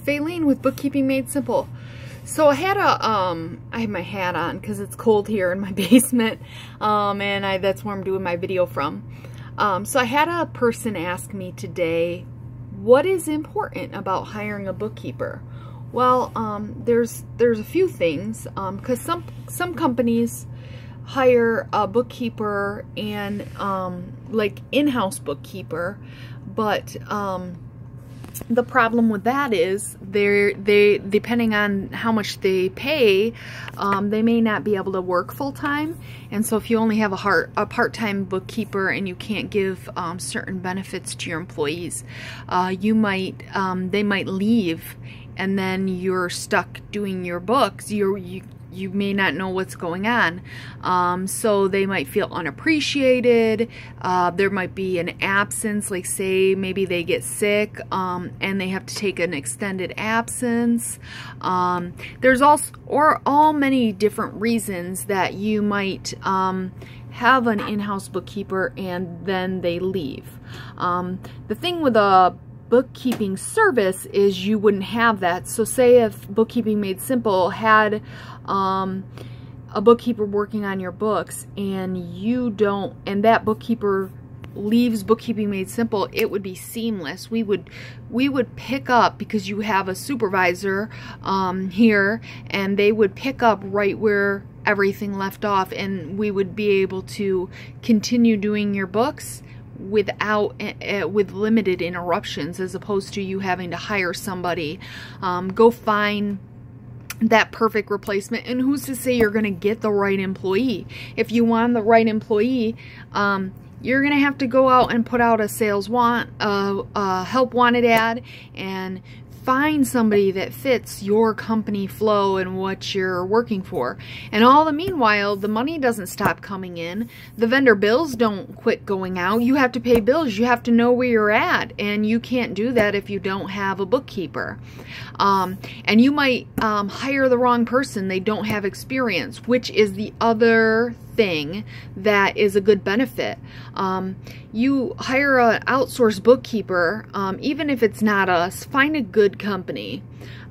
Faylene with Bookkeeping Made Simple. So I had I have my hat on because it's cold here in my basement, and that's where I'm doing my video from. So I had a person ask me today, what is important about hiring a bookkeeper? Well, there's a few things, because some companies hire a bookkeeper and like in-house bookkeeper, but the problem with that is they depending on how much they pay, they may not be able to work full-time. And so if you only have a part-time bookkeeper and you can't give certain benefits to your employees, they might leave, and then you're stuck doing your books. You may not know what's going on. So they might feel unappreciated. There might be an absence, like say maybe they get sick and they have to take an extended absence. There's all many different reasons that you might have an in-house bookkeeper and then they leave. The thing with a bookkeeping service is you wouldn't have that. So say if Bookkeeping Made Simple had a bookkeeper working on your books and that bookkeeper leaves Bookkeeping Made Simple, it would be seamless. We would pick up, because you have a supervisor here, and they would pick up right where everything left off, and we would be able to continue doing your books with limited interruptions, as opposed to you having to hire somebody, go find that perfect replacement. And who's to say you're going to get the right employee? If you want the right employee, you're going to have to go out and put out a help wanted ad and find somebody that fits your company flow and what you're working for. And all the meanwhile, the money doesn't stop coming in. The vendor bills don't quit going out. You have to pay bills. You have to know where you're at, and you can't do that if you don't have a bookkeeper. And you might hire the wrong person. They don't have experience, which is the other thing that is a good benefit. You hire an outsourced bookkeeper, even if it's not us, find a good company.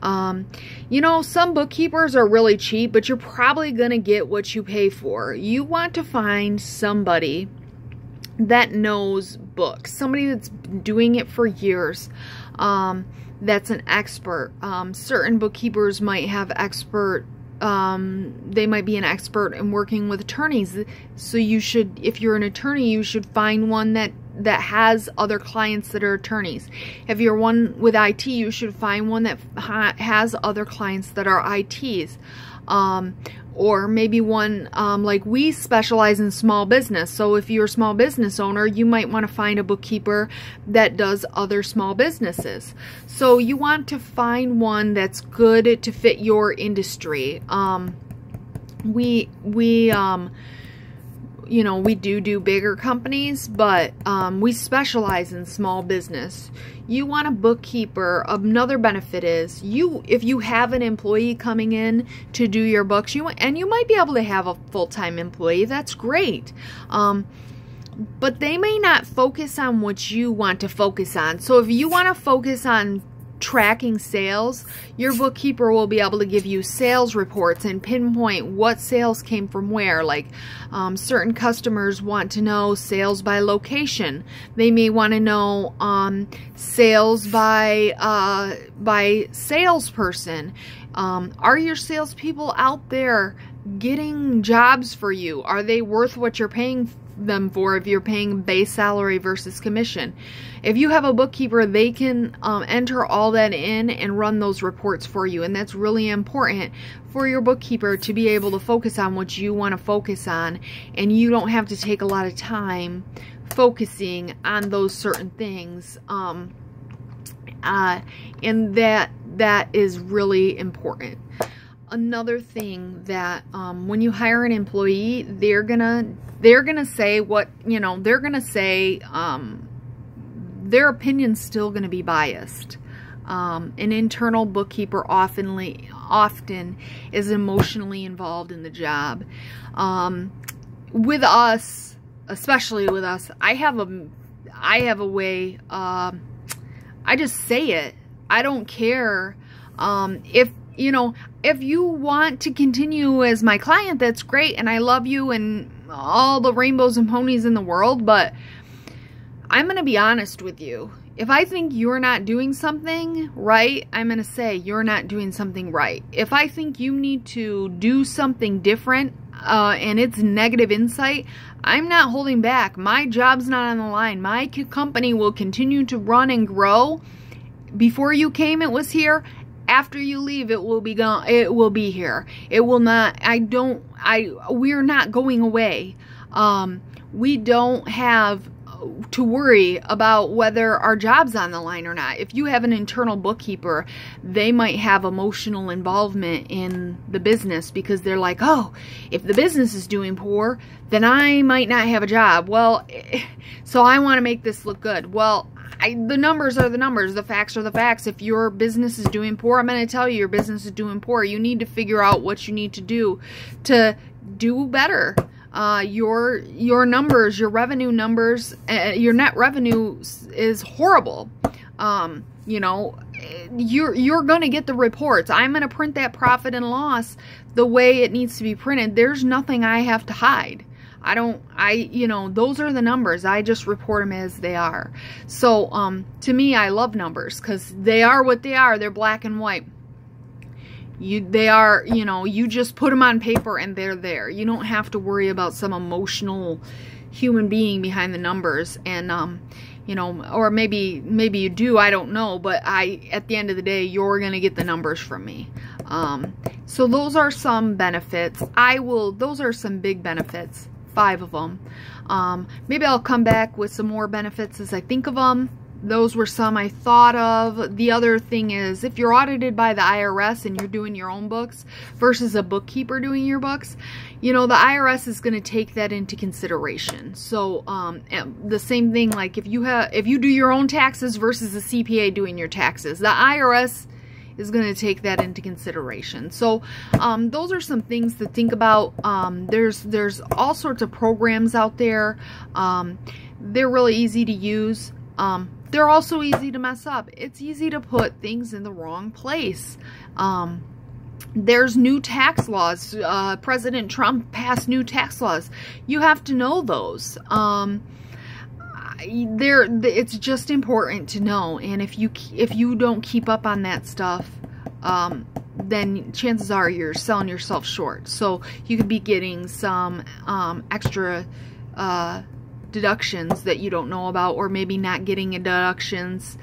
You know, some bookkeepers are really cheap, but you're probably going to get what you pay for. You want to find somebody that knows books, somebody that's been doing it for years, that's an expert. Certain bookkeepers might have they might be an expert in working with attorneys. So you should, if you're an attorney, you should find one that has other clients that are attorneys. If you're one with IT, you should find one that has other clients that are ITs. Or maybe one, like we specialize in small business. So if you're a small business owner, you might want to find a bookkeeper that does other small businesses. So you want to find one that's good to fit your industry. You know, we do bigger companies, but we specialize in small business. You want a bookkeeper. Another benefit is if you have an employee coming in to do your books, you might be able to have a full-time employee. That's great. But they may not focus on what you want to focus on. So if you want to focus on tracking sales, your bookkeeper will be able to give you sales reports and pinpoint what sales came from where. Like certain customers want to know sales by location. They may want to know sales by salesperson. Are your salespeople out there getting jobs for you? Are they worth what you're paying them for if you're paying base salary versus commission? If you have a bookkeeper, they can enter all that in and run those reports for you, and that's really important for your bookkeeper to be able to focus on what you want to focus on, and you don't have to take a lot of time focusing on those certain things, and that is really important. Another thing that when you hire an employee, they're gonna say what, you know, they're gonna say their opinion's still gonna be biased. An internal bookkeeper often is emotionally involved in the job. With us, especially with us, I have a way, I just say it. I don't care If you want to continue as my client, that's great, and I love you and all the rainbows and ponies in the world, but I'm going to be honest with you. If I think you're not doing something right, I'm going to say you're not doing something right. If I think you need to do something different, and it's negative insight, I'm not holding back. My job's not on the line. My company will continue to run and grow. Before you came, it was here. After you leave, it will be gone. It will be here. It will not. We're not going away. We don't have to worry about whether our job's on the line or not. If you have an internal bookkeeper, they might have emotional involvement in the business because they're like, oh, if the business is doing poor, then I might not have a job. Well, so I want to make this look good. Well, the numbers are the numbers. The facts are the facts. If your business is doing poor, I'm going to tell you your business is doing poor. You need to figure out what you need to do better. Your numbers, your revenue numbers, your net revenue is horrible. You're going to get the reports. I'm going to print that profit and loss the way it needs to be printed. There's nothing I have to hide. Those are the numbers. I just report them as they are. So, to me, I love numbers because they are what they are. They're black and white. You just put them on paper and they're there. You don't have to worry about some emotional human being behind the numbers. And, or maybe you do, I don't know. But at the end of the day, you're going to get the numbers from me. So those are some benefits. Those are some big benefits. 5 of them. Maybe I'll come back with some more benefits as I think of them. Those were some I thought of. The other thing is, if you're audited by the IRS and you're doing your own books versus a bookkeeper doing your books, the IRS is going to take that into consideration. So the same thing, like if you do your own taxes versus a CPA doing your taxes, the IRS is going to take that into consideration. So those are some things to think about. There's all sorts of programs out there. They're really easy to use. They're also easy to mess up. It's easy to put things in the wrong place. There's new tax laws. President Trump passed new tax laws. You have to know those. It's just important to know. And if you don't keep up on that stuff, then chances are you're selling yourself short. So you could be getting some extra deductions that you don't know about, or maybe not getting deductions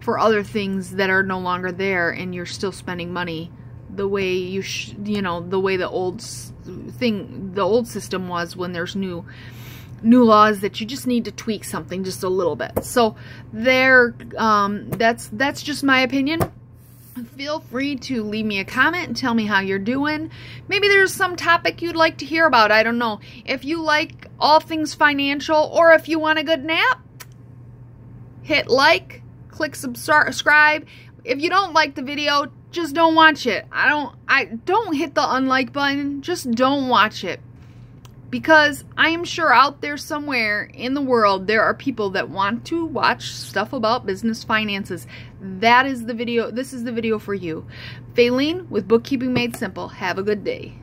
for other things that are no longer there, and you're still spending money the way the way the old system was, when there's new laws that you just need to tweak something just a little bit. So that's just my opinion. Feel free to leave me a comment and tell me how you're doing. Maybe there's some topic you'd like to hear about. I don't know. If you like all things financial, or if you want a good nap, hit like, click subscribe. If you don't like the video, just don't watch it. Don't hit the unlike button. Just don't watch it. Because I am sure out there somewhere in the world, there are people that want to watch stuff about business finances. That is the video. This is the video for you. Faylene with Bookkeeping Made Simple. Have a good day.